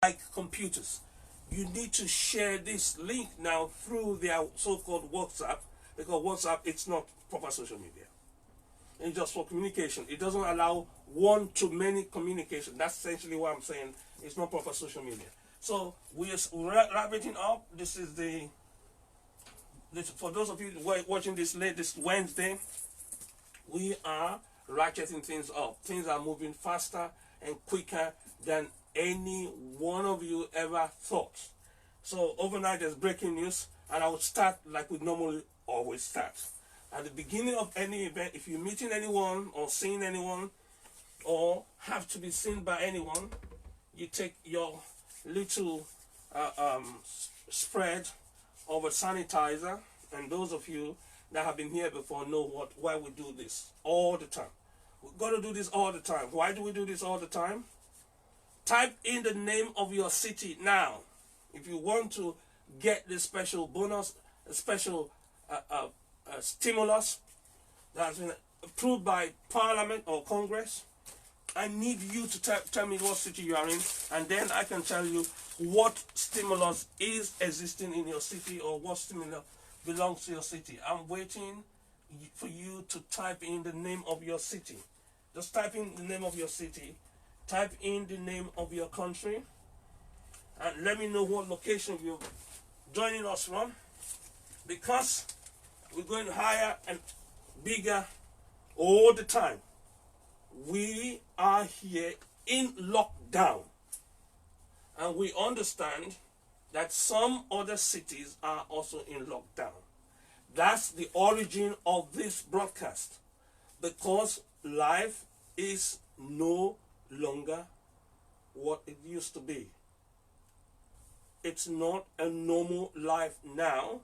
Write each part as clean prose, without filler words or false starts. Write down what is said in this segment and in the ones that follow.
like computers. You need to share this link now through their so-called WhatsApp, because WhatsApp, it's not proper social media. It's just for communication. It doesn't allow one-to-many communication. That's essentially what I'm saying. It's not proper social media. So we're wrapping up. This is for those of you watching this late this Wednesday, we are ratcheting things up. Things are moving faster and quicker than any one of you ever thought. So overnight there's breaking news, and I will start like we normally always start. At the beginning of any event, if you're meeting anyone or seeing anyone or have to be seen by anyone, you take your little spread of a sanitizer, and those of you that have been here before know why we do this all the time. We've got to do this all the time. Why do we do this all the time? Type in the name of your city now. If you want to get this special bonus, a special stimulus that has been approved by Parliament or Congress, I need you to tell me what city you are in, and then I can tell you what stimulus is existing in your city or what stimulus belongs to your city. I'm waiting for you to type in the name of your city. Just type in the name of your city, type in the name of your country, and let me know what location you're joining us from, because we're going higher and bigger all the time. We are here in lockdown, and we understand that some other cities are also in lockdown. That's the origin of this broadcast, because life is no longer what it used to be. It's not a normal life now,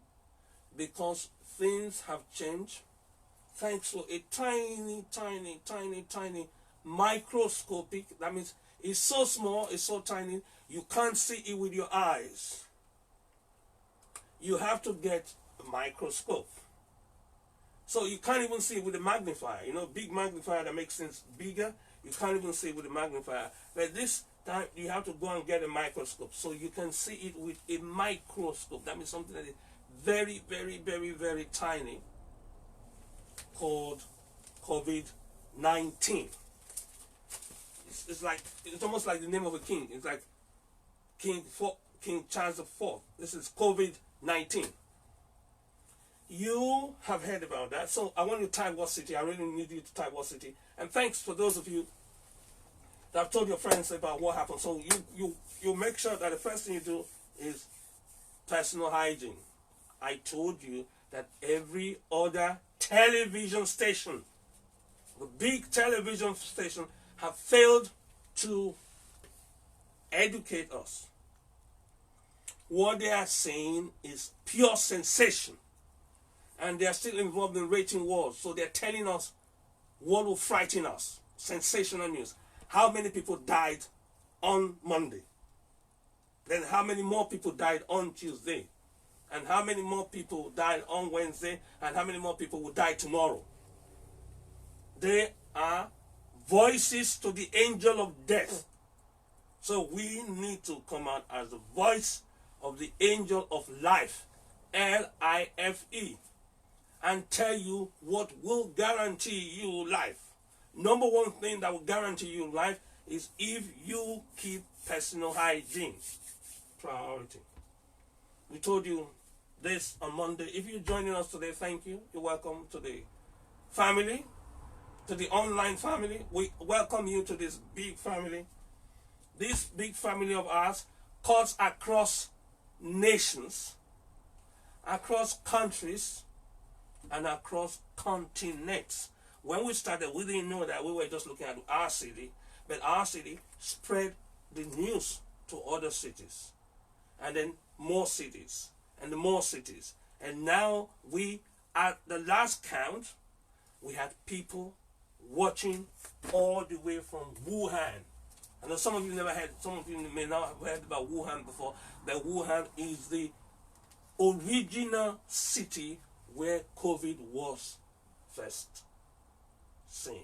because things have changed thanks to a tiny microscopic, that means it's so small, it's so tiny, you can't see it with your eyes. You have to get a microscope. So you can't even see it with a magnifier. You know, big magnifier that makes things bigger, you can't even see it with a magnifier. But this time you have to go and get a microscope so you can see it with a microscope. That means something that is very tiny, called COVID-19. It's almost like the name of a king. It's like King Charles IV. This is COVID-19. You have heard about that, so I want you to type what city. I really need you to type what city. And thanks for those of you that have told your friends about what happened. So you make sure that the first thing you do is personal hygiene. I told you that every other television station, the big television station, have failed to educate us. What they are saying is pure sensation, and they are still involved in rating wars. So they're telling us what will frighten us. Sensational news. How many people died on Monday? Then how many more people died on Tuesday? And how many more people died on Wednesday? And how many more people will die tomorrow? They are voices to the angel of death. So we need to come out as the voice of the angel of life, L-I-F-E, and tell you what will guarantee you life. Number one thing that will guarantee you life is if you keep personal hygiene. Priority. We told you this on Monday. If you're joining us today, thank you. You're welcome to the family, to the online family. We welcome you to this big family. This big family of ours cuts across nations, across countries, and across continents. When we started, we didn't know that we were just looking at our city, but our city spread the news to other cities, and then more cities, and more cities. And now we, at the last count, we had people watching all the way from Wuhan. I know some of you never heard, some of you may not have heard about Wuhan before, but Wuhan is the original city where COVID was first seen.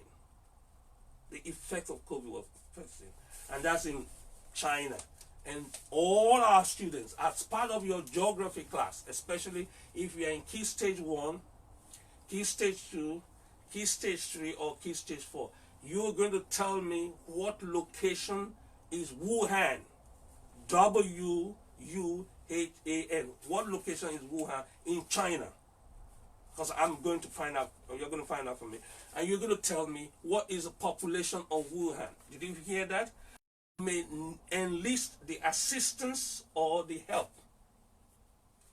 The effect of COVID was first seen. And that's in China. And all our students, as part of your geography class, especially if you are in Key Stage 1, Key Stage 2, Key Stage 3, or Key Stage 4, you're going to tell me what location is Wuhan. W-U-H-A-N. What location is Wuhan in China? Because I'm going to find out, or you're going to find out for me. And you're going to tell me what is the population of Wuhan. Did you hear that? You may enlist the assistance or the help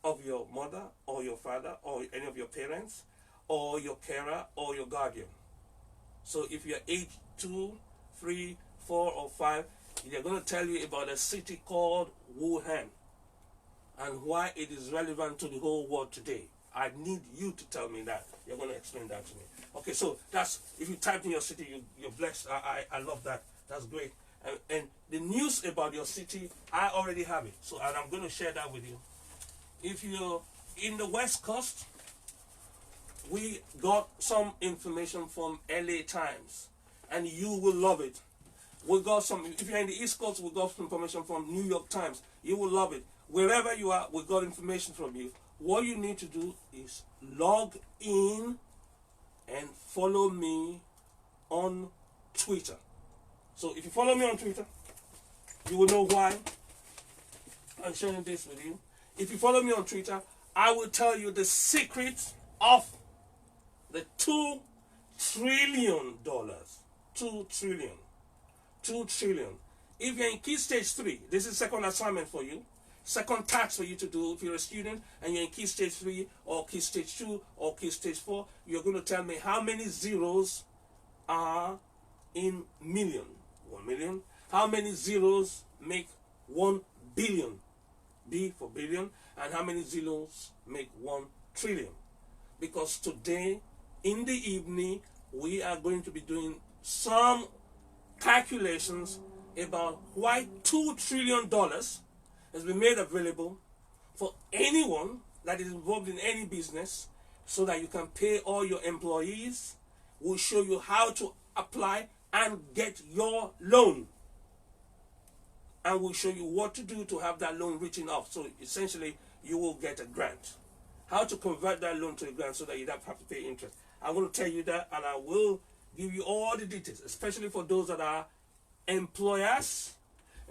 of your mother or your father or any of your parents or your carer or your guardian. So if you're age 2, 3, 4, or 5, they're going to tell you about a city called Wuhan and why it is relevant to the whole world today. I need you to tell me that. You're going to explain that to me. Okay, so that's, if you type in your city, you're blessed. I love that. That's great. And the news about your city, I already have it. So, and I'm going to share that with you. If you're in the West Coast, we got some information from LA Times, and you will love it. We got some, if you're in the East Coast, we got some information from New York Times. You will love it. Wherever you are, we got information from you. What you need to do is log in and follow me on Twitter. So if you follow me on Twitter, you will know why I'm sharing this with you. If you follow me on Twitter, I will tell you the secret of the $2 trillion. 2 trillion. 2 trillion. If you're in Key Stage 3, this is second assignment for you. Second task for you to do if you're a student and you're in Key Stage 3 or Key Stage 2 or Key Stage 4, you're going to tell me how many zeros are in million. 1 million. How many zeros make 1 billion? B for billion. And how many zeros make 1 trillion? Because today, in the evening, we are going to be doing some calculations about why $2 trillion has been made available for anyone that is involved in any business so that you can pay all your employees. We'll show you how to apply and get your loan. And we'll show you what to do to have that loan written off. So essentially, you will get a grant. How to convert that loan to a grant so that you don't have to pay interest. I'm going to tell you that, and I will give you all the details, especially for those that are employers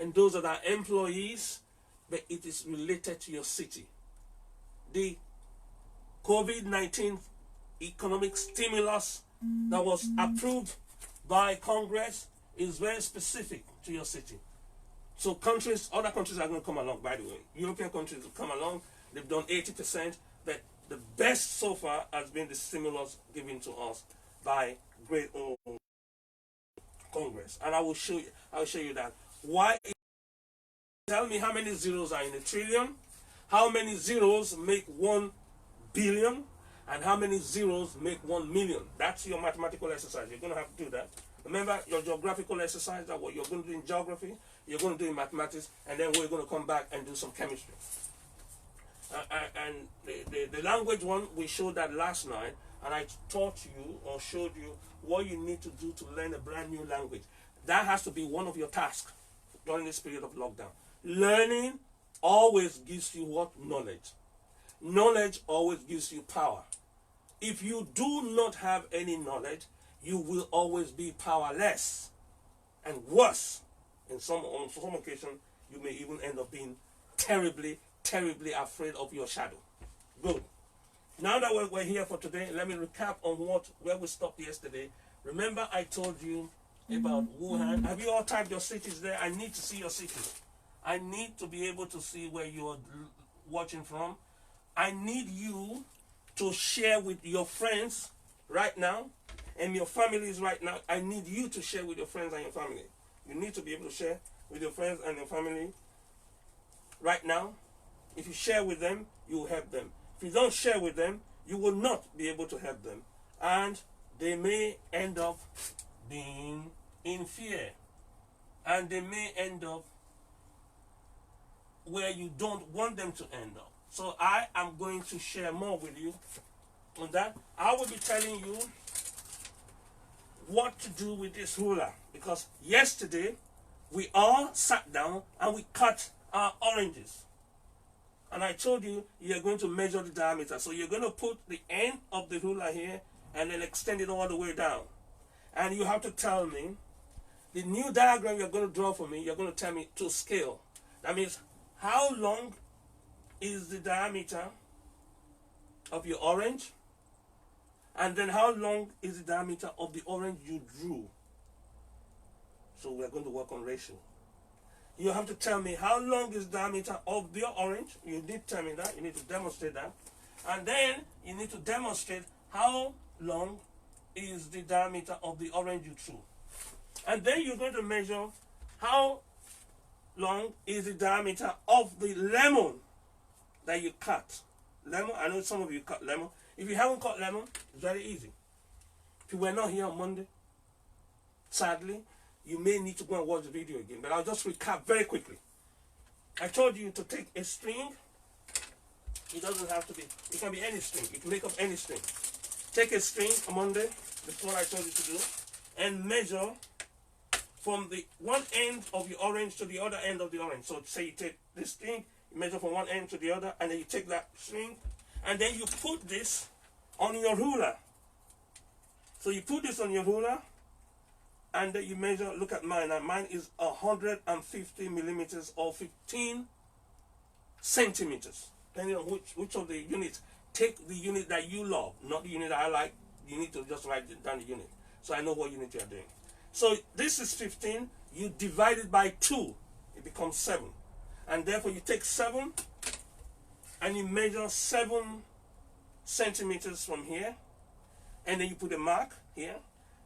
and those that are employees, but it is related to your city. The COVID-19 economic stimulus that was approved by Congress is very specific to your city. So countries, other countries are going to come along, by the way. European countries will come along. They've done 80%, but the best so far has been the stimulus given to us by great Congress. And I will show you that. Why? Tell me how many zeros are in a trillion, how many zeros make 1 billion, and how many zeros make 1 million. That's your mathematical exercise. You're going to have to do that. Remember your geographical exercise, that what you're going to do in geography, you're going to do in mathematics, and then we're going to come back and do some chemistry. And the language one, we showed that last night, and I taught you or showed you what you need to do to learn a brand new language. That has to be one of your tasks during this period of lockdown. Learning always gives you what? Knowledge. Knowledge always gives you power. If you do not have any knowledge, you will always be powerless. And worse, on some occasion, you may even end up being terribly, terribly afraid of your shadow. Good. Now that we're here for today, let me recap on where we stopped yesterday. Remember I told you about Wuhan. Have you all typed your cities there? I need to see your cities. I need to be able to see where you are watching from. I need you to share with your friends right now and your families right now. I need you to share with your friends and your family. You need to be able to share with your friends and your family right now. If you share with them, you will help them. If you don't share with them, you will not be able to help them. And they may end up being in fear. And they may end up where you don't want them to end up. So I am going to share more with you on that. I will be telling you what to do with this ruler. Because yesterday, we all sat down and we cut our oranges. And I told you, you're going to measure the diameter. So you're going to put the end of the ruler here and then extend it all the way down. And you have to tell me, the new diagram you're going to draw for me, you're going to tell me to scale. That means how long is the diameter of your orange? And then how long is the diameter of the orange you drew? So we're going to work on ratio. You have to tell me how long is the diameter of your orange. You need to tell me that. You need to demonstrate that. And then you need to demonstrate how long is the diameter of the orange you drew. And then you're going to measure how long is the diameter of the lemon that you cut. Lemon, I know some of you cut lemon. If you haven't cut lemon, it's very easy. If you were not here on Monday, sadly, you may need to go and watch the video again, but I'll just recap very quickly. I told you to take a string. It doesn't have to be, it can be any string. You can make up any string. Take a string on Monday, that's what I told you to do, and measure from the one end of your orange to the other end of the orange. So say you take this string, you measure from one end to the other, and then you take that string, and then you put this on your ruler. So you put this on your ruler, and then you measure, look at mine, and mine is 150 millimeters or 15 centimeters, depending on which of the units. Take the unit that you love, not the unit that I like. You need to just write down the unit, so I know what unit you are doing. So this is 15, you divide it by 2, it becomes 7. And therefore you take 7, and you measure 7 centimeters from here, and then you put a mark here,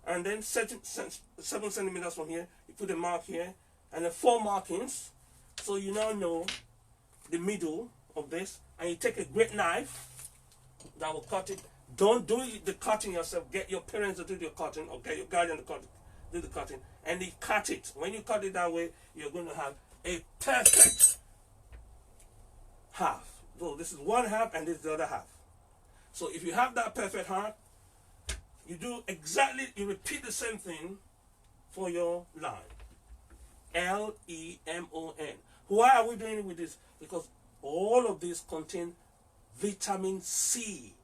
and then 7 centimeters from here, you put a mark here, and then 4 markings. So you now know the middle of this, and you take a great knife that will cut it. Don't do the cutting yourself. Get your parents to do the cutting, or get your guardian to do the cutting, and you cut it. When you cut it that way, you're going to have a perfect half. So this is one half, and this is the other half. So if you have that perfect half, you do exactly, you repeat the same thing for your line. L-E-M-O-N. Why are we doing it with this? Because all of these contain vitamin C.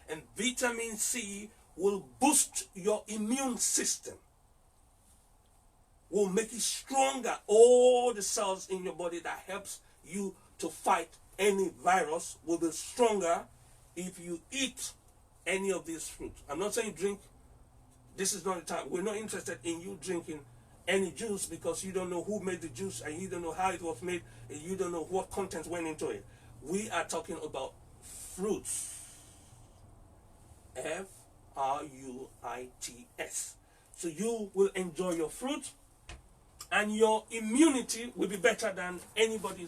And vitamin C will boost your immune system. Will make it stronger. All the cells in your body that helps you to fight any virus will be stronger if you eat any of these fruits. I'm not saying drink. This is not the time. We're not interested in you drinking any juice because you don't know who made the juice and you don't know how it was made and you don't know what contents went into it. We are talking about fruits. F-R-U-I-T-S. So you will enjoy your fruit and your immunity will be better than anybody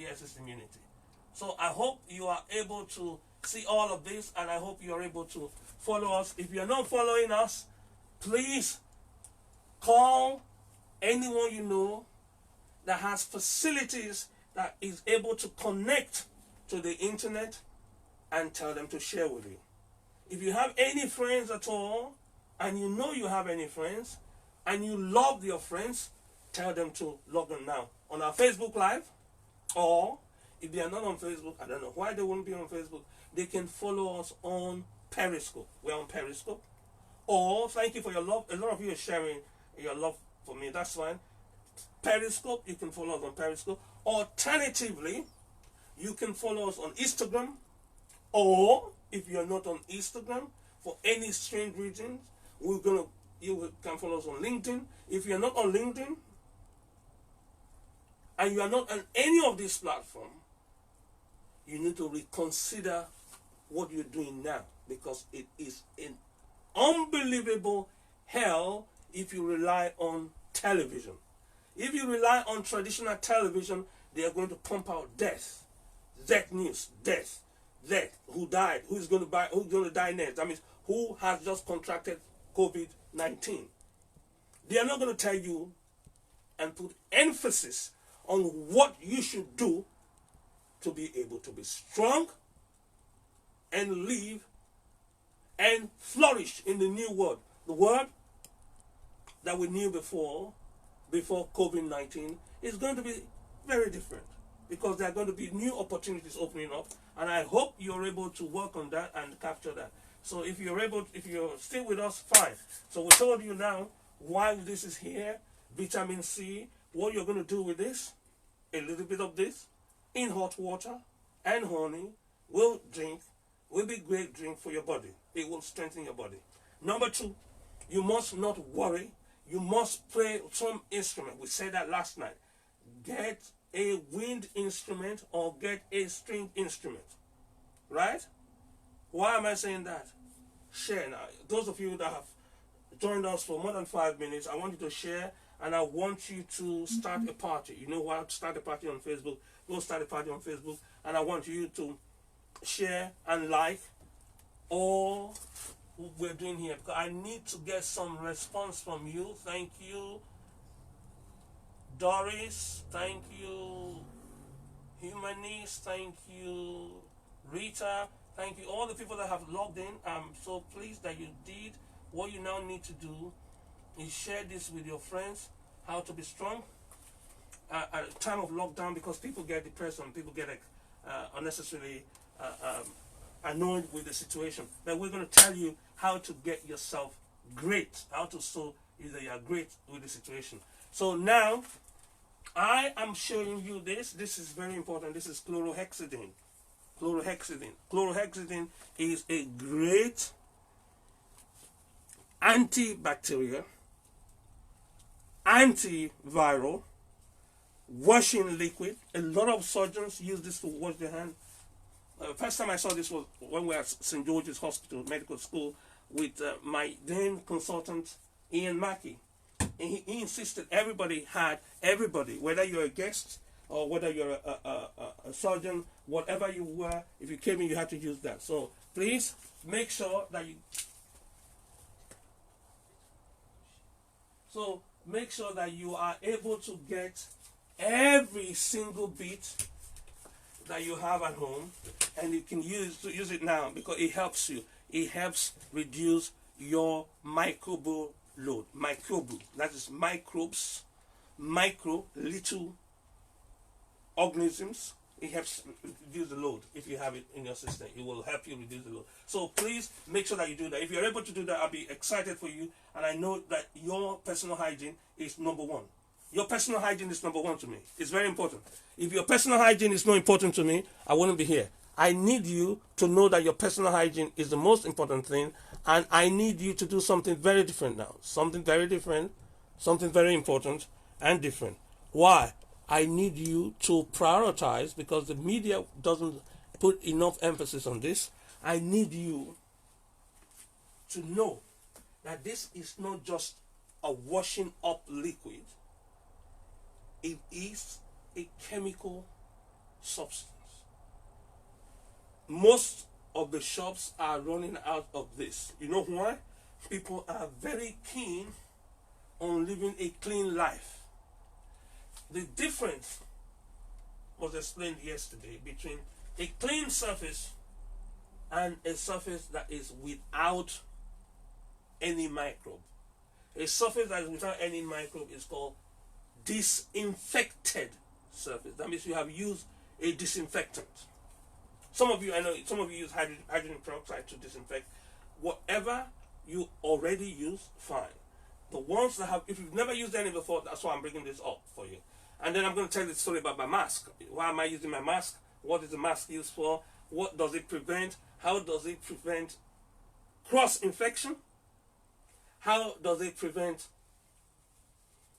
else's immunity. So I hope you are able to see all of this, and I hope you are able to follow us. If you are not following us, please call anyone you know that has facilities that is able to connect to the internet and tell them to share with you. If you have any friends at all, and you know you have any friends, and you love your friends, tell them to log on now on our Facebook Live, or if they are not on Facebook, I don't know why they won't be on Facebook, they can follow us on Periscope. We're on Periscope. Or, thank you for your love. A lot of you are sharing your love for me. That's fine. Periscope, you can follow us on Periscope. Alternatively, you can follow us on Instagram. Or, if you're not on Instagram, for any strange reasons, you can follow us on LinkedIn. If you're not on LinkedIn, and you are not on any of these platforms, you need to reconsider what you're doing now, because it is an unbelievable hell if you rely on television. If you rely on traditional television, they are going to pump out death, news, death, who died, who's going to die next. That means who has just contracted COVID-19. They are not going to tell you and put emphasis on what you should do to be able to be strong and live and flourish in the new world. The world that we knew before before COVID-19 is going to be very different, because there are going to be new opportunities opening up, and I hope you're able to work on that and capture that. So if you're still with us, fine. So we told you now why this is here, vitamin C, what you're going to do with this, a little bit of this, in hot water and honey, will be great drink for your body. It will strengthen your body. Number 2, you must not worry. You must play some instrument. We said that last night. Get a wind instrument or get a string instrument. Right? Why am I saying that? Share now. Those of you that have joined us for more than 5 minutes, I want you to share, and I want you to start a party. You know what? Start a party on Facebook. Go start a party on Facebook, and I want you to share and like all we're doing here, because I need to get some response from you. Thank you, Doris. Thank you, Humanist. Thank you, Rita. Thank you, all the people that have logged in. I'm so pleased that you did. What you now need to do is share this with your friends, how to be strong at a time of lockdown, because people get depressed and people get unnecessarily annoyed with the situation. But we're going to tell you how to get yourself great, how to show that you are great with the situation. So now, I am showing you this. This is very important. This is chlorhexidine. Chlorhexidine is a great antibacterial, antiviral, washing liquid. A lot of surgeons use this to wash their hand. First time I saw this was when we were at St. George's Hospital Medical School with my then consultant, Ian Mackey. And he insisted everybody, whether you're a guest or whether you're a surgeon, whatever you were, if you came in, you had to use that. So please make sure that you are able to get every single bit that you have at home, and you can use it now, because it helps you. It helps reduce your microbial load. That is microbes, little organisms. It helps reduce the load. If you have it in your system, it will help you reduce the load. So please make sure that you do that. If you're able to do that, I'll be excited for you. And I know that your personal hygiene is number 1. Your personal hygiene is number 1 to me. It's very important. If your personal hygiene is not important to me, I wouldn't be here. I need you to know that your personal hygiene is the most important thing, and I need you to do something very different now. Something very different, something very important and different. Why? I need you to prioritize, because the media doesn't put enough emphasis on this. I need you to know that this is not just a washing up liquid. It is a chemical substance. Most of the shops are running out of this. You know why? People are very keen on living a clean life. The difference was explained yesterday between a clean surface and a surface that is without any microbe. A surface that is without any microbe is called disinfected surface. That means you have used a disinfectant. Some of you, I know, some of you use hydrogen peroxide to disinfect. Whatever you already use, fine. The ones that have, if you've never used any before, that's why I'm bringing this up for you. And then I'm going to tell you the story about my mask. Why am I using my mask? What is the mask used for? What does it prevent? How does it prevent cross-infection? How does it prevent,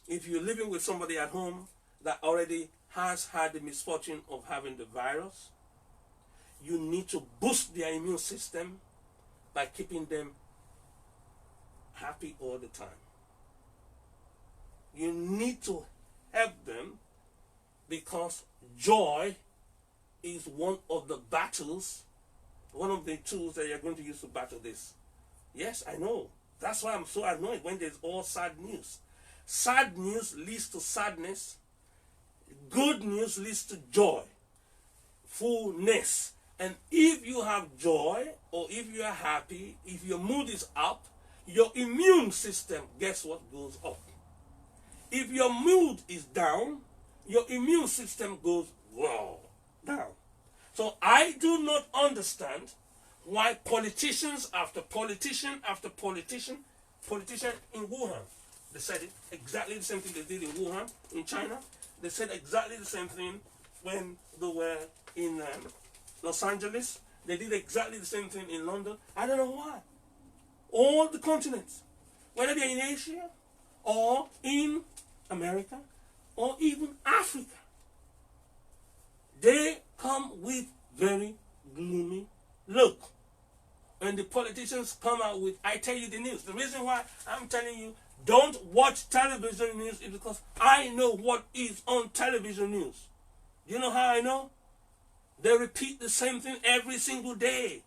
if you're living with somebody at home that already has had the misfortune of having the virus, you need to boost their immune system by keeping them happy all the time. You need to help them, because joy is one of the battles, one of the tools that you're going to use to battle this. Yes, I know. That's why I'm so annoyed when there's all sad news. Sad news leads to sadness. Good news leads to joy, fullness. And if you have joy, or if you are happy, if your mood is up, your immune system, guess what, goes up. If your mood is down, your immune system goes down. So I do not understand why politicians after politician after politician in Wuhan, they said it, exactly the same thing they did in Wuhan, in China. They said exactly the same thing when they were in Los Angeles. They did exactly the same thing in London. I don't know why. All the continents, whether they're in Asia or in America or even Africa, they come with very gloomy look. When the politicians come out with, I tell you the news. The reason why I'm telling you, don't watch television news is because I know what is on television news. Do you know how I know? They repeat the same thing every single day.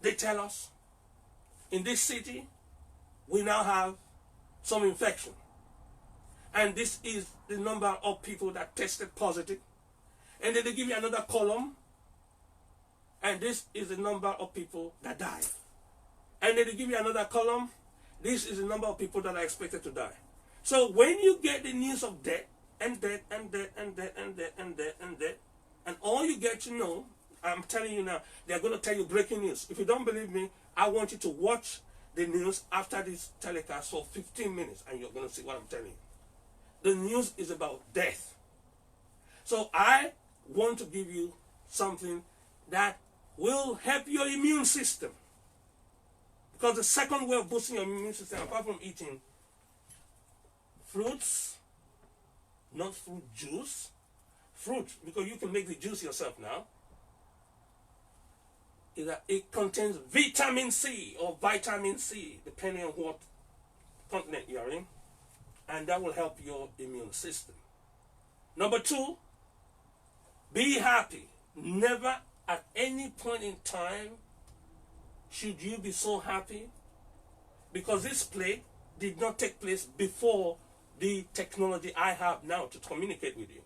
They tell us, in this city, we now have some infection. And this is the number of people that tested positive. And then they give you another column. And this is the number of people that died. And then they give you another column. This is the number of people that are expected to die. So when you get the news of death, and death, and death, and death, and death, and death, and death, and all you get to know, I'm telling you now, they're going to tell you breaking news. If you don't believe me, I want you to watch the news after this telecast for 15 minutes, and you're going to see what I'm telling you. The news is about death. So I want to give you something that will help your immune system. Because the second way of boosting your immune system, apart from eating fruits, not fruit juice, fruit, because you can make the juice yourself now, is that it contains vitamin C or vitamin C, depending on what continent you're in, and that will help your immune system. Number two, be happy. Never at any point in time should you be so happy, because this plague did not take place before the technology I have now to communicate with you.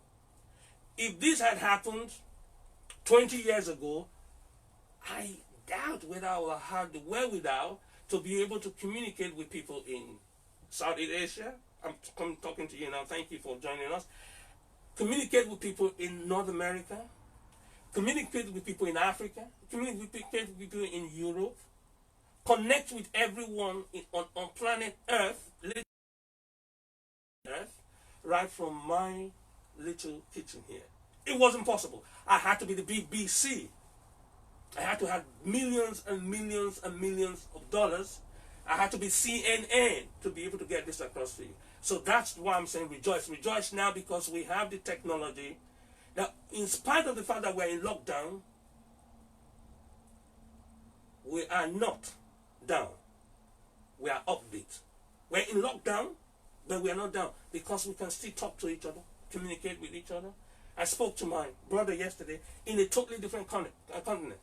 If this had happened 20 years ago, I doubt whether I will have the wherewithal to be able to communicate with people in Southeast Asia. I'm talking to you now. Thank you for joining us. Communicate with people in North America. Communicate with people in Africa. Communicate with people in Europe. Connect with everyone on planet Earth, right from my little kitchen here. It wasn't possible. I had to be the BBC. I had to have millions and millions and millions of dollars. I had to be CNN to be able to get this across to you. So that's why I'm saying rejoice. Rejoice now, because we have the technology that, in spite of the fact that we're in lockdown, we are not down. We are upbeat. We're in lockdown, but we are not down, because we can still talk to each other, communicate with each other. I spoke to my brother yesterday in a totally different continent.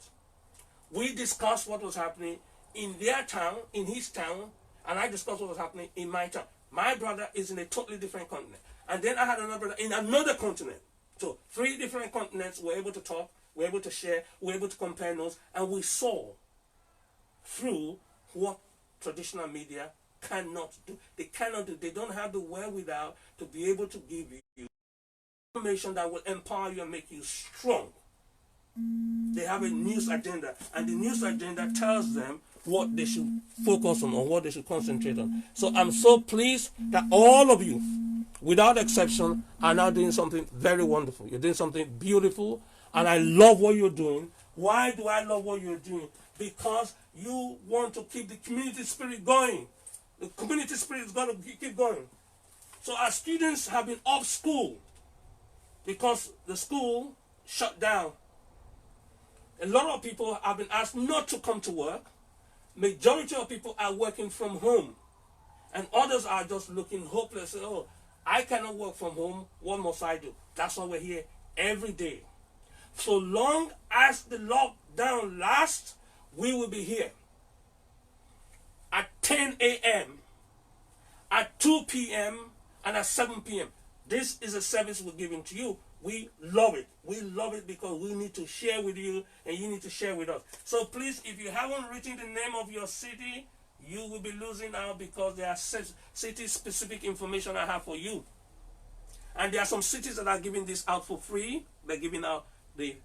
We discussed what was happening in their town, in his town, and I discussed what was happening in my town. My brother is in a totally different continent. And then I had another brother in another continent. So 3 different continents were able to talk, were able to share, were able to compare notes, and we saw through what traditional media cannot do. They cannot do. They don't have the wherewithal to be able to give you information that will empower you and make you strong. They have a news agenda, and the news agenda tells them what they should focus on or what they should concentrate on. So I'm so pleased that all of you, without exception, are now doing something very wonderful. You're doing something beautiful, and I love what you're doing. Why do I love what you're doing? Because you want to keep the community spirit going. The community spirit is going to keep going. So our students have been off school because the school shut down. A lot of people have been asked not to come to work. Majority of people are working from home. And others are just looking hopeless. Oh, I cannot work from home. What must I do? That's why we're here every day. So long as the lockdown lasts, we will be here at 10 a.m., at 2 p.m., and at 7 p.m. This is a service we're giving to you. We love it. We love it because we need to share with you and you need to share with us. So please, if you haven't written the name of your city You will be losing out because there are city-specific information I have for you. And there are some cities that are giving this out for free. They're giving out the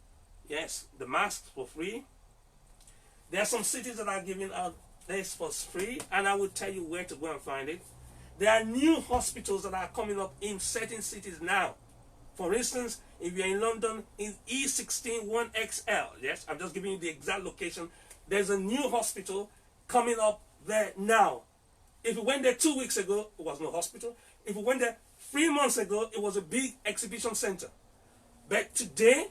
masks for free. There are some cities that are giving out this for free, and I will tell you where to go and find it. There are new hospitals that are coming up in certain cities now. For instance, if you're in London, in E16 1XL, yes, I'm just giving you the exact location. There's a new hospital coming up there now. If you went there 2 weeks ago, it was no hospital. If you went there 3 months ago, it was a big exhibition center. But today,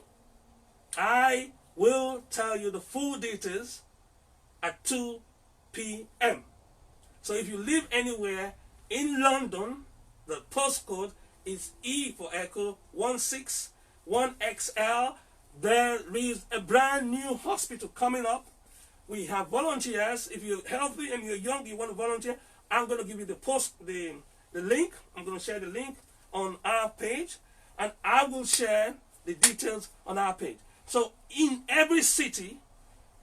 I will tell you the full details at 2 p.m. So if you live anywhere in London, the postcode is E for Echo 161XL. There is a brand new hospital coming up. We have volunteers. If you're healthy and you're young, you want to volunteer, I'm going to give you the link. I'm going to share the link on our page, and I will share the details on our page. So in every city,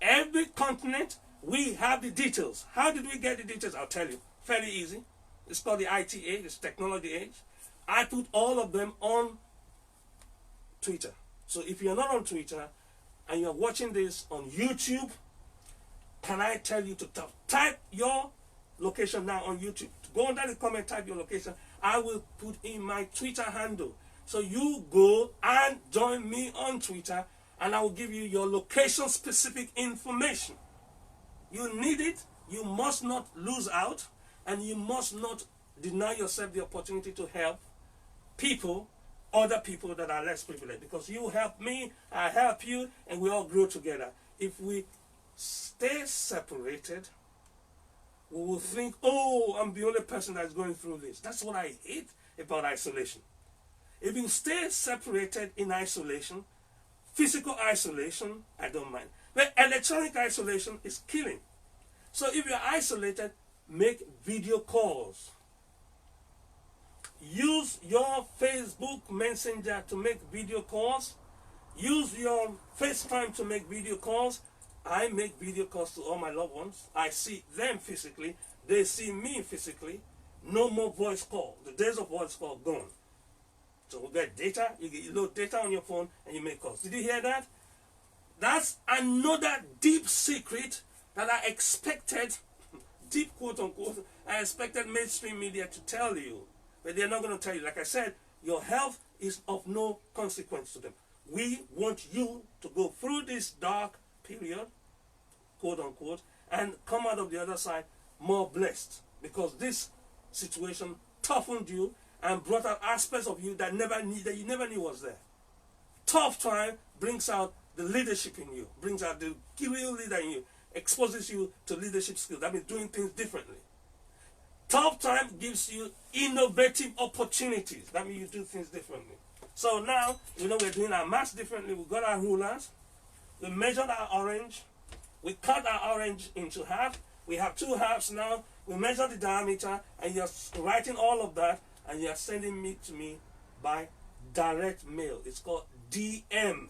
every continent, we have the details. How did we get the details? I'll tell you. Fairly easy. It's called the IT age. It's technology age. I put all of them on Twitter. So if you're not on Twitter and you're watching this on YouTube, can I tell you to type your location now on YouTube? Go under the comment, type your location. I will put in my Twitter handle. So you go and join me on Twitter, and I will give you your location-specific information. You need it. You must not lose out, and you must not deny yourself the opportunity to help people, other people that are less privileged. Because you help me, I help you, and we all grow together. If we stay separated, we will think, oh, I'm the only person that's going through this. That's what I hate about isolation. If you stay separated in isolation, physical isolation, I don't mind. But electronic isolation is killing. So if you're isolated, make video calls. Use your Facebook Messenger to make video calls. Use your FaceTime to make video calls. I make video calls to all my loved ones. I see them physically. They see me physically. No more voice call. The days of voice call gone. So we get data. You load data on your phone and you make calls. Did you hear that? That's another deep secret that I expected, deep quote unquote, I expected mainstream media to tell you. But they're not going to tell you. Like I said, your health is of no consequence to them. We want you to go through this dark period, quote unquote, and come out of the other side more blessed, because this situation toughened you and brought out aspects of you that you never knew was there. Tough time brings out the leadership in you, brings out the real leader in you, exposes you to leadership skills. That means doing things differently. Tough time gives you innovative opportunities. That means you do things differently. So now, we're doing our math differently. We've got our rulers. We measured our orange. We cut our orange into half. We have 2 halves now. We measure the diameter, and you're writing all of that, and you're sending it to me by direct mail. It's called DM.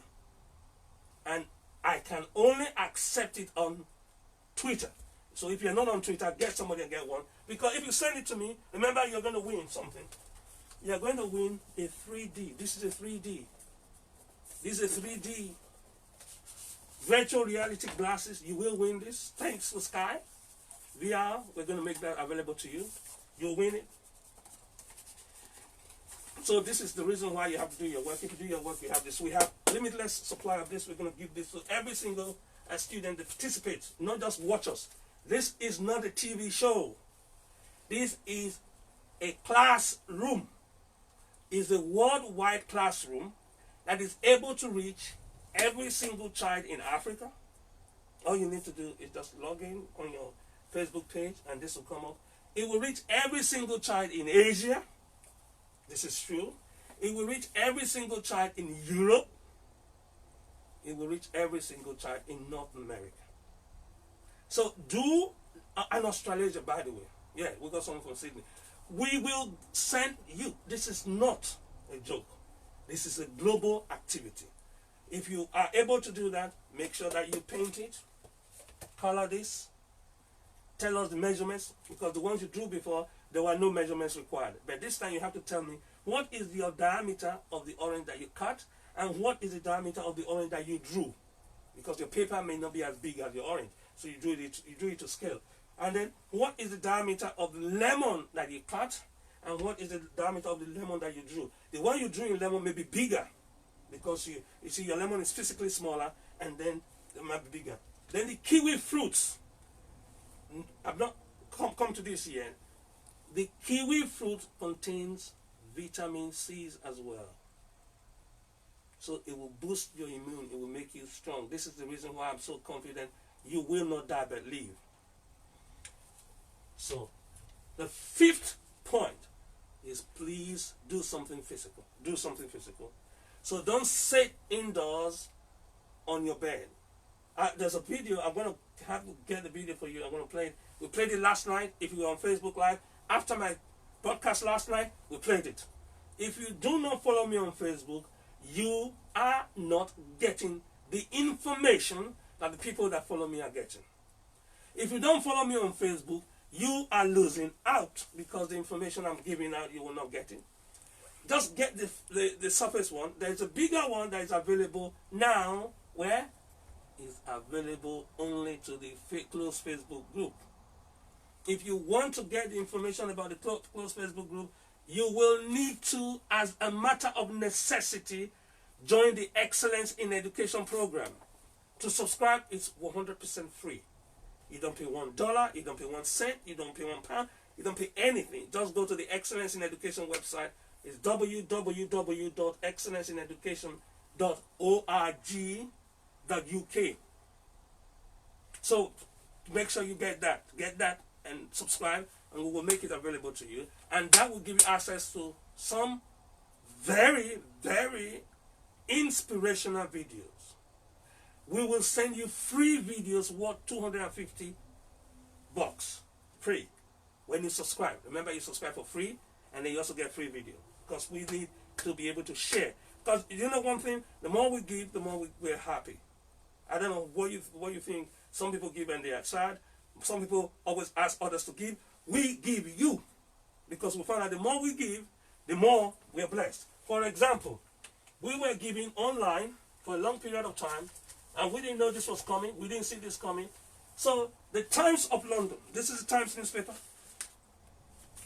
And I can only accept it on Twitter. So if you're not on Twitter, get somebody and get one. Because if you send it to me, remember, you're going to win something. You're going to win a 3D. This is a 3D. This is a 3D virtual reality glasses. You will win this. Thanks to Sky VR. We're going to make that available to you. You'll win it. So this is the reason why you have to do your work. If you do your work, you have this. We have limitless supply of this. We're going to give this to every single student that participates, not just watch us. This is not a TV show. This is a classroom. It's a worldwide classroom that is able to reach every single child in Africa. All you need to do is just log in on your Facebook page and this will come up. It will reach every single child in Asia. This is true. It will reach every single child in Europe. It will reach every single child in North America. So and Australasia, by the way. Yeah, we got someone from Sydney. We will send you. This is not a joke. This is a global activity. If you are able to do that, make sure that you paint it, color this, tell us the measurements, because the ones you drew before, there were no measurements required. But this time you have to tell me what is your diameter of the orange that you cut and what is the diameter of the orange that you drew, because your paper may not be as big as your orange, so you drew it to scale. And then what is the diameter of the lemon that you cut and what is the diameter of the lemon that you drew. The one you drew in lemon may be bigger because you see your lemon is physically smaller, and then it might be bigger. Then the kiwi fruits, I've not come to this yet. The kiwi fruit contains vitamin C's as well. So it will boost your immune, it will make you strong. This is the reason why I'm so confident you will not die but live. So the fifth point is, please do something physical. Do something physical. So don't sit indoors on your bed. There's a video, I'm going to have to get the video for you. I'm going to play it. We played it last night. If you were on Facebook Live, after my broadcast last night, we played it. If you do not follow me on Facebook, you are not getting the information that the people that follow me are getting. If you don't follow me on Facebook, you are losing out, because the information I'm giving out, you will not get it. Just get the surface one. There's a bigger one that is available now, where is available only to the closed Facebook group. If you want to get the information about the closed Facebook group, you will need to, as a matter of necessity, join the Excellence in Education program. To subscribe, it's 100% free. You don't pay $1, you don't pay 1 cent, you don't pay £1, you don't pay anything. Just go to the Excellence in Education website. It's www.excellenceineducation.org.uk. So make sure you get that and subscribe, and we will make it available to you. And that will give you access to some very, very inspirational videos. We will send you free videos worth $250 free when you subscribe. Remember, you subscribe for free, and then you also get free video, because we need to be able to share. Because you know one thing, the more we give, the more we're happy. I don't know what you think. Some people give and they are sad. Some people always ask others to give. We give you, because we find out the more we give, the more we are blessed. For example, we were giving online for a long period of time, and we didn't know this was coming. We didn't see this coming. So the Times of London, this is the Times newspaper.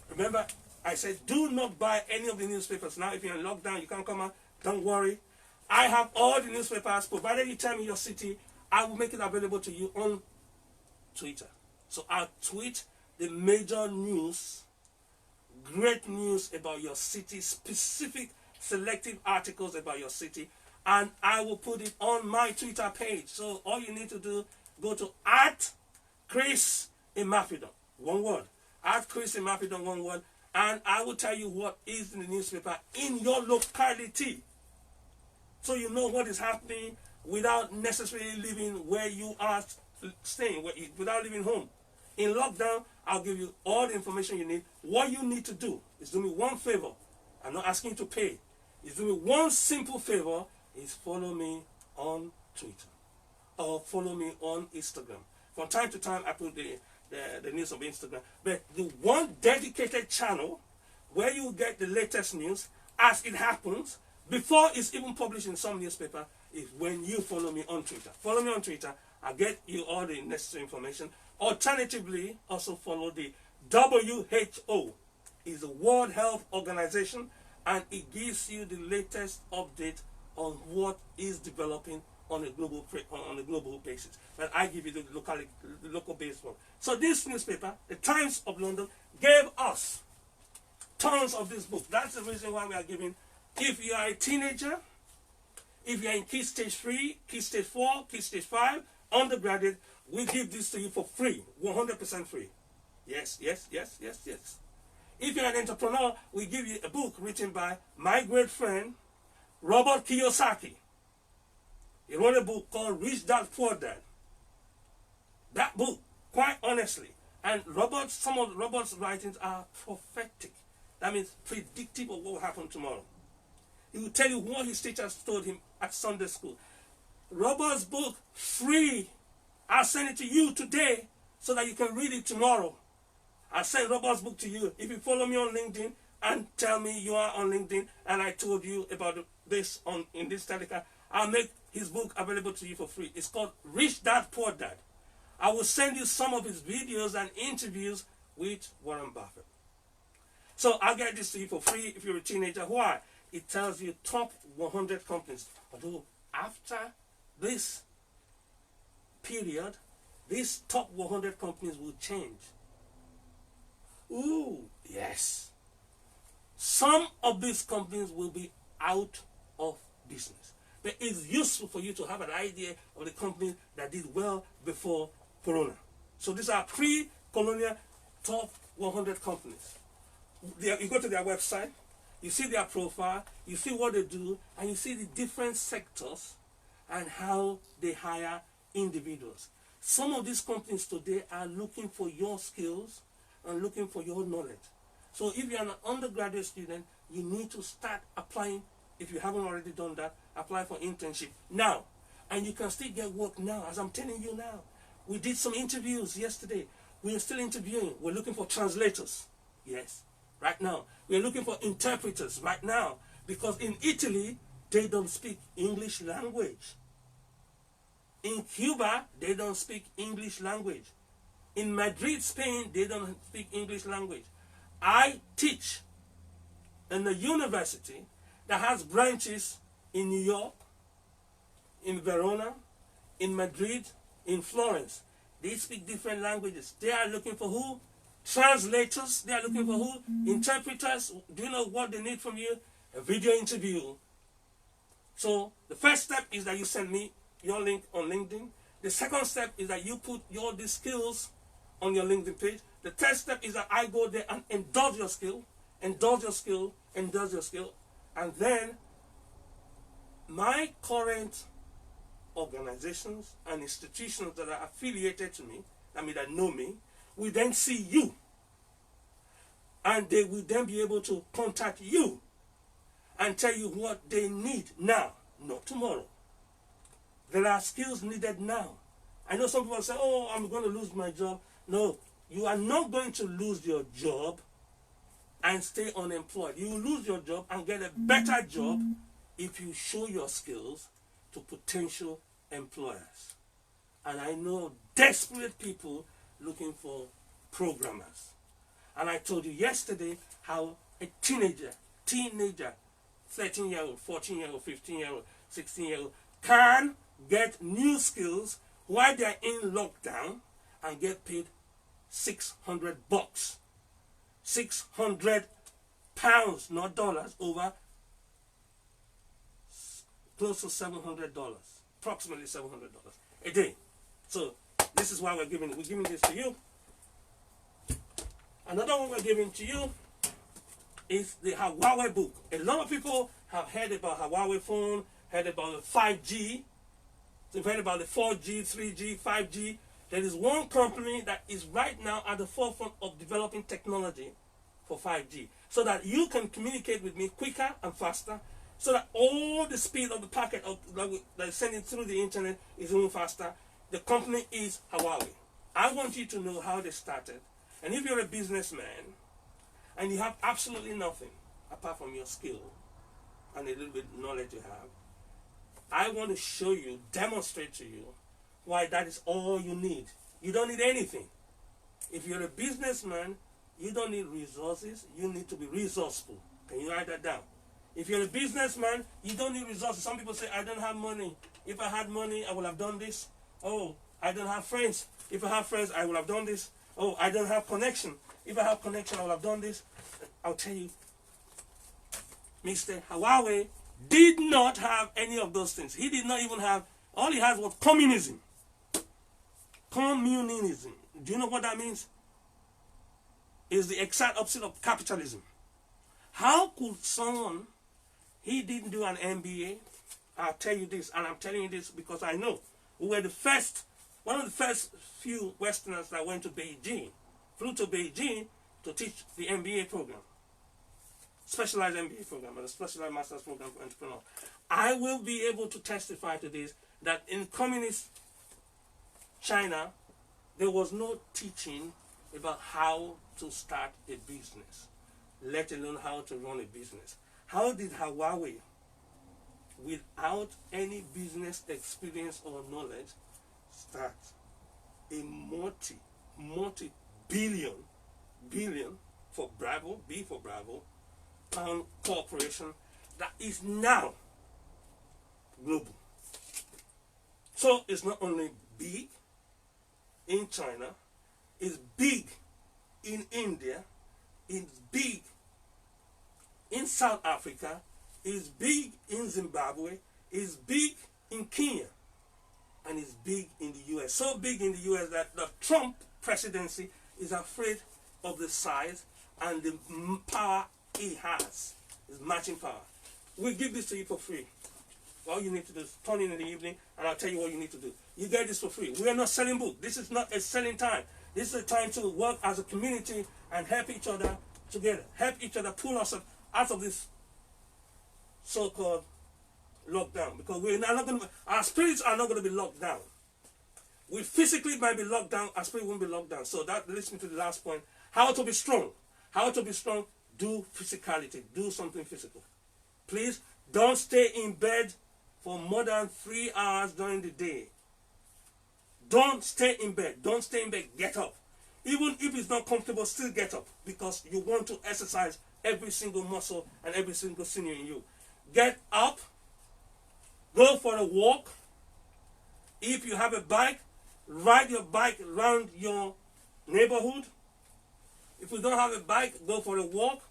Remember, I said do not buy any of the newspapers. Now if you're in lockdown, you can't come out. Don't worry. I have all the newspapers. Provided you tell me your city, I will make it available to you on Twitter. So I'll tweet the major news, great news about your city, specific selective articles about your city, and I will put it on my Twitter page. So all you need to do, go to @ChrisImafidon, one word, @ChrisImafidon, one word, and I will tell you what is in the newspaper in your locality, so you know what is happening without necessarily living where you are staying, without leaving home. In lockdown, I'll give you all the information you need. What you need to do is do me one favor. I'm not asking you to pay. Is do me one simple favor, is follow me on Twitter or follow me on Instagram. From time to time, I put the news on Instagram. But the one dedicated channel where you get the latest news as it happens, before it's even published in some newspaper, is when you follow me on Twitter. Follow me on Twitter. I'll get you all the necessary information. Alternatively, also follow the WHO. It's the World Health Organization, and it gives you the latest update on what is developing on a global basis. But I give you the local based one. So this newspaper, the Times of London, gave us tons of this book. That's the reason why we are giving. If you are a teenager, if you are in Key Stage 3, Key Stage 4, Key Stage 5, undergraduate, we give this to you for free, 100% free. Yes, yes, yes, yes, yes. If you're an entrepreneur, we give you a book written by my great friend, Robert Kiyosaki. He wrote a book called Rich Dad Poor Dad. That book, quite honestly, and some of Robert's writings are prophetic. That means predictive of what will happen tomorrow. He will tell you what his teachers told him at Sunday school. Robert's book, free. I'll send it to you today so that you can read it tomorrow. I'll send Robert's book to you. If you follow me on LinkedIn and tell me you are on LinkedIn and I told you about this in this telecast, I'll make his book available to you for free. It's called Rich Dad Poor Dad. I will send you some of his videos and interviews with Warren Buffett. So I'll get this to you for free if you're a teenager. Why? It tells you top 100 companies. Although after this period, these top 100 companies will change. Ooh, yes. Some of these companies will be out of business. But it's useful for you to have an idea of the companies that did well before Corona. So these are pre-colonial top 100 companies. You go to their website, you see their profile, you see what they do, and you see the different sectors and how they hire individuals. Some of these companies today are looking for your skills and looking for your knowledge. So if you're an undergraduate student, you need to start applying. If you haven't already done that, apply for internship now. And you can still get work now, as I'm telling you now. We did some interviews yesterday. We are still interviewing. We're looking for translators. Yes, right now. We're looking for interpreters right now. Because in Italy, they don't speak English language. In Cuba, they don't speak English language. In Madrid, Spain, they don't speak English language. I teach in a university that has branches in New York, in Verona, in Madrid, in Florence. They speak different languages. They are looking for who? Translators. They are looking for who? Interpreters. Do you know what they need from you? A video interview. So the first step is that you send me your link on LinkedIn. The second step is that you put these skills on your LinkedIn page. The third step is that I go there and endorse your skill, endorse your skill, endorse your skill. And then my current organizations and institutions that are affiliated to me, that know me, will then see you. And they will then be able to contact you and tell you what they need now, not tomorrow. There are skills needed now. I know some people say, oh, I'm going to lose my job. No, you are not going to lose your job and stay unemployed. You will lose your job and get a better job if you show your skills to potential employers. And I know desperate people looking for programmers. And I told you yesterday how a teenager, 13-year-old, 14-year-old, 15-year-old, 16-year-old can get new skills while they're in lockdown and get paid $600. 600 pounds, not dollars, over close to $700, approximately $700 a day. So this is why we're giving this to you. Another one we're giving to you is the Huawei book. A lot of people have heard about Huawei phone, heard about the 5G, they've heard about the 4G, 3G, 5G. There is one company that is right now at the forefront of developing technology for 5G so that you can communicate with me quicker and faster, so that all the speed of the packet that is sending through the internet is moving faster. The company is Huawei. I want you to know how they started. And if you're a businessman and you have absolutely nothing apart from your skill and a little bit of knowledge you have, I want to show you, demonstrate to you why that is all you need. You don't need anything. If you're a businessman, you don't need resources. You need to be resourceful. Can you write that down? If you're a businessman, you don't need resources. Some people say, I don't have money. If I had money, I would have done this. Oh, I don't have friends. If I have friends, I would have done this. Oh, I don't have connection. If I have connection, I would have done this. I'll tell you, Mr. Huawei did not have any of those things. He did not even have, all he had was communism. Communism. Do you know what that means? It's the exact opposite of capitalism. How could someone, he didn't do an MBA. I'll tell you this, and I'm telling you this because I know. We were the first, one of the first few Westerners that went to Beijing, flew to Beijing to teach the MBA program. Specialized MBA program and a specialized master's program for entrepreneurs. I will be able to testify to this, that in communist China, there was no teaching about how to start a business, let alone how to run a business. How did Huawei, without any business experience or knowledge, start a multi-billion for Bravo, B for Bravo, pound corporation that is now global? So it's not only big in China, it's big in India, it's big in South Africa, it's big in Zimbabwe, it's big in Kenya, and it's big in the US. So big in the US that the Trump presidency is afraid of the size and the power he has. His matching power. We give this to you for free. All you need to do is turn in the evening, and I'll tell you what you need to do. You get this for free. We are not selling books. This is not a selling time. This is a time to work as a community and help each other together. Help each other pull us out of this so-called lockdown. Because our spirits are not going to be locked down. We physically might be locked down, our spirit won't be locked down. So that leads me to the last point. How to be strong. How to be strong? Do physicality. Do something physical. Please don't stay in bed for more than 3 hours during the day. Don't stay in bed. Don't stay in bed. Get up. Even if it's not comfortable, still get up, because you want to exercise every single muscle and every single sinew in you. Get up. Go for a walk. If you have a bike, ride your bike around your neighborhood. If you don't have a bike, go for a walk.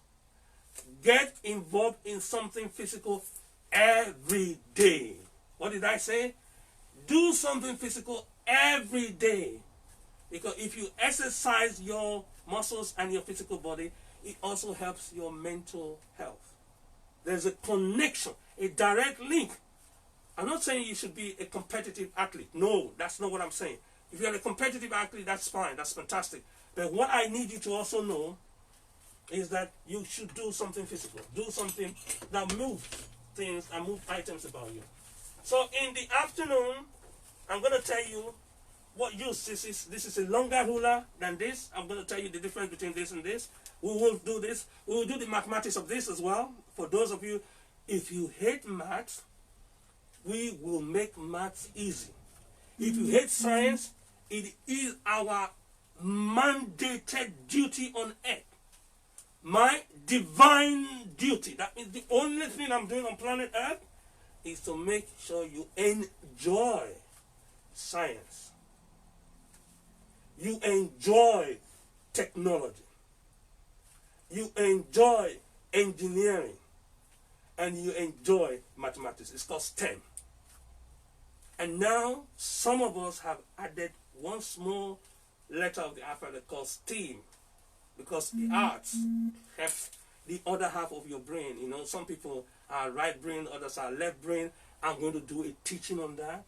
Get involved in something physical every day. What did I say? Do something physical every day. Because if you exercise your muscles and your physical body, it also helps your mental health. There's a connection, a direct link. I'm not saying you should be a competitive athlete. No, that's not what I'm saying. If you're a competitive athlete, that's fine. That's fantastic. But what I need you to also know is that you should do something physical. Do something that moves things and move items about you. So in the afternoon, I'm going to tell you what use this is. This is a longer ruler than this. I'm going to tell you the difference between this and this. We will do this. We will do the mathematics of this as well. For those of you, if you hate maths, we will make maths easy. If you hate science, it is our mandated duty on earth. My divine duty, that means the only thing I'm doing on planet Earth, is to make sure you enjoy science. You enjoy technology. You enjoy engineering. And you enjoy mathematics. It's called STEM. And now, some of us have added one small letter of the alphabet called STEAM. Because the arts helps the other half of your brain. You know, some people are right brain, others are left brain. I'm going to do a teaching on that.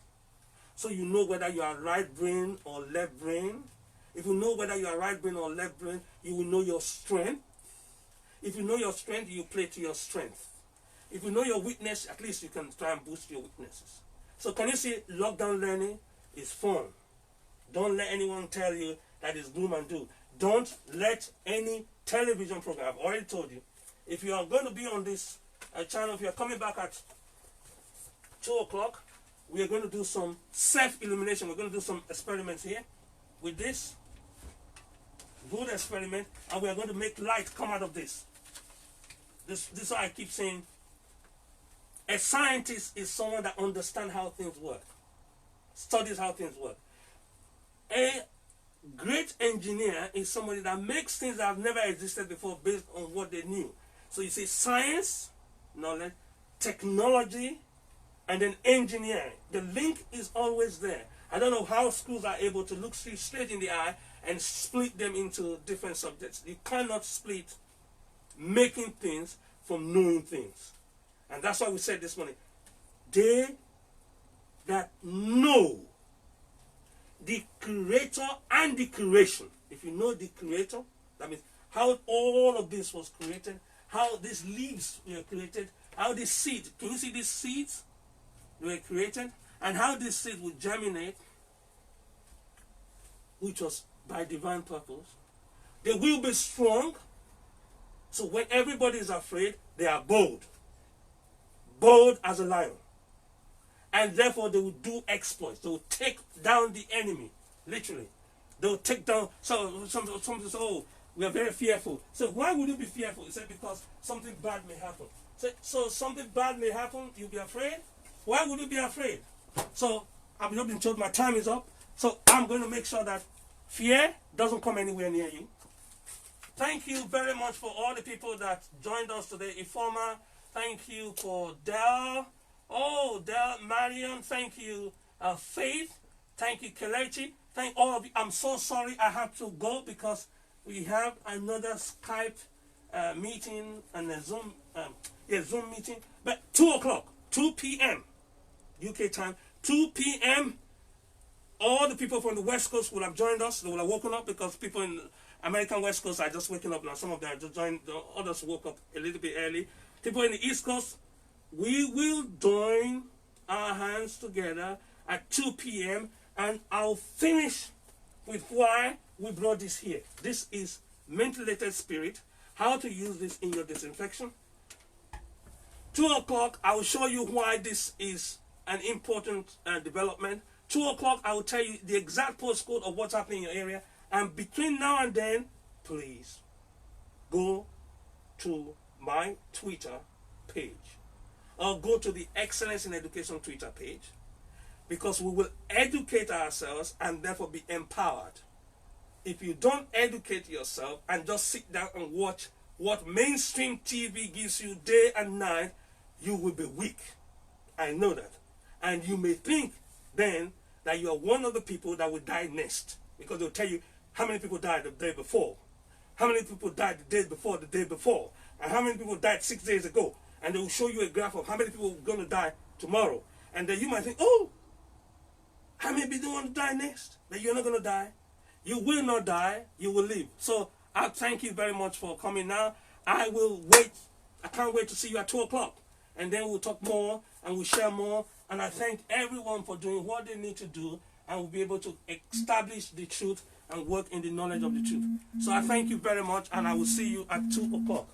So you know whether you are right brain or left brain. If you know whether you are right brain or left brain, you will know your strength. If you know your strength, you play to your strength. If you know your weakness, at least you can try and boost your weaknesses. So can you see, lockdown learning is fun. Don't let anyone tell you that it's gloom and doom. Don't let any television program, I've already told you, if you are going to be on this channel, if you are coming back at 2 o'clock, we are going to do some self-illumination. We're going to do some experiments here with this. Good experiment. And we are going to make light come out of this. This is why I keep saying, a scientist is someone that understands how things work. Studies how things work. A great engineer is somebody that makes things that have never existed before based on what they knew. So you see science, knowledge, technology, and then engineering. The link is always there. I don't know how schools are able to look straight in the eye and split them into different subjects. You cannot split making things from knowing things. And that's why we said this morning, they that know the creator and the creation. If you know the creator, that means how all of this was created, how these leaves were created, how this seed, can you see these seeds were created, and how this seed will germinate, which was by divine purpose. They will be strong. So when everybody is afraid, they are bold. Bold as a lion. And therefore they will do exploits. They will take down the enemy. Literally. They will take down. So some say, oh, we are very fearful. So why would you be fearful? He said, because something bad may happen. So something bad may happen, you'll be afraid? Why would you be afraid? So I've just been told my time is up. So I'm going to make sure that fear doesn't come anywhere near you. Thank you very much for all the people that joined us today. Ifoma, thank you for Del. Oh, Del, Marion, thank you. Faith, thank you. Kelechi, thank all of you. I'm so sorry I have to go because we have another Skype meeting and a Zoom meeting. But 2 o'clock, 2 p.m. UK time, 2 p.m. All the people from the West Coast will have joined us. They will have woken up because people in American West Coast are just waking up now. Some of them are just joined. The others woke up a little bit early. People in the East Coast, we will join our hands together at 2 p.m. and I'll finish with why we brought this here. This is mentholated spirit, how to use this in your disinfection. 2 o'clock, I will show you why this is an important development. 2 o'clock, I will tell you the exact postcode of what's happening in your area. And between now and then, please go to my Twitter page or go to the Excellence in Education Twitter page, because we will educate ourselves and therefore be empowered. If you don't educate yourself and just sit down and watch what mainstream TV gives you day and night, you will be weak. I know that. And you may think then that you are one of the people that will die next, because they'll tell you how many people died the day before, how many people died the day before, and how many people died 6 days ago. And they will show you a graph of how many people are going to die tomorrow. And then you might think, oh, how many people want to die next? But you're not going to die. You will not die. You will live. So I thank you very much for coming now. I will wait. I can't wait to see you at 2 o'clock. And then we'll talk more and we'll share more. And I thank everyone for doing what they need to do, and we'll be able to establish the truth and work in the knowledge of the truth. So I thank you very much, and I will see you at 2 o'clock.